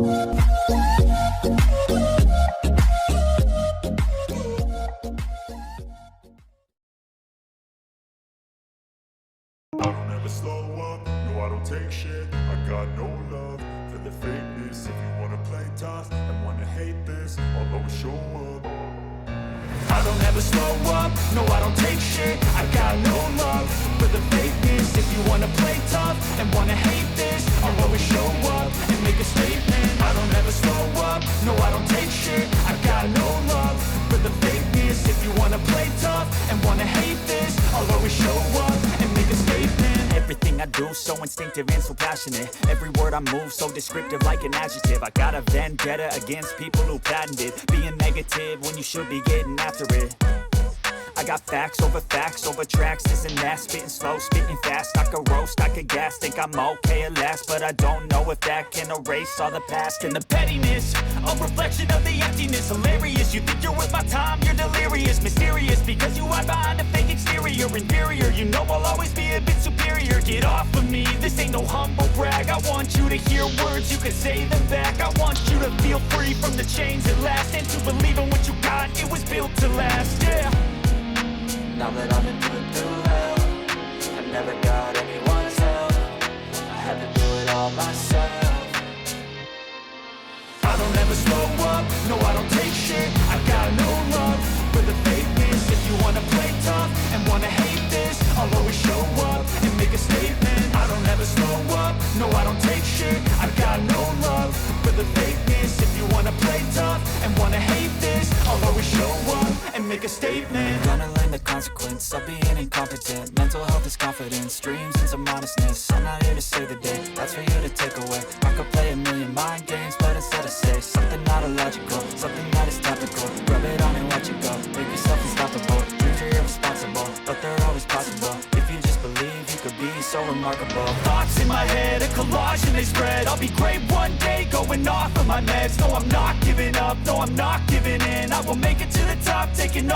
I don't ever slow up, no I don't take shit. I got no love for the fakeness. If you wanna play tough and wanna hate this, I'll always show up. I don't ever slow up, no I don't take shit. I got no love for the fakeness. If you wanna play tough and wanna hate this, I'll always show up and make a statement. I don't ever slow up, no I don't take shit. I got no love for the fakeness. If you wanna play tough and wanna hate this, I'll always show up and make a statement. Everything I do so instinctive and so passionate. Every word I move so descriptive like an adjective. I got a vendetta against people who patented being negative when you should be getting after it. I got facts over tracks, this and that. Spitting slow, spitting fast, I could roast, I could gas. Think I'm okay at last, but I don't know if that can erase all the past. And the pettiness, a reflection of the emptiness. Hilarious, you think you're worth my time, you're delirious. Mysterious, because you hide behind a fake exterior. Inferior, you know I'll always be a bit superior. Get off of me, this ain't no humble brag. I want you to hear words, you can say them back. I want you to feel free from the chains at last, and to believe in what you got, it was built to last, yeah. Now that I've been put through hell, I never got anyone's help. I had to do it all myself. I don't ever slow up, no I don't take shit. I got no love for the fakeness. If you wanna play tough and wanna hate this, I'll always show up and make a statement. I don't ever slow up, no I don't take shit. I got no love for the fakeness. If you wanna play tough and wanna hate this, I'll always show up and make a statement. Gonna learn the consequence of being incompetent. Mental health is confidence, dreams and some modestness. I'm not here to save the day, that's for you to take away. I could play a million mind games, but instead I say something not illogical, something that is topical. Rub it on and watch it go, make yourself unstoppable. Dreams are irresponsible, but they're always possible. If you just believe, you could be so remarkable. Thoughts in my head, a collage and they spread. I'll be great one day, going off of my meds. No, I'm not giving up, no, I'm not giving in. I will make it to the top, taking off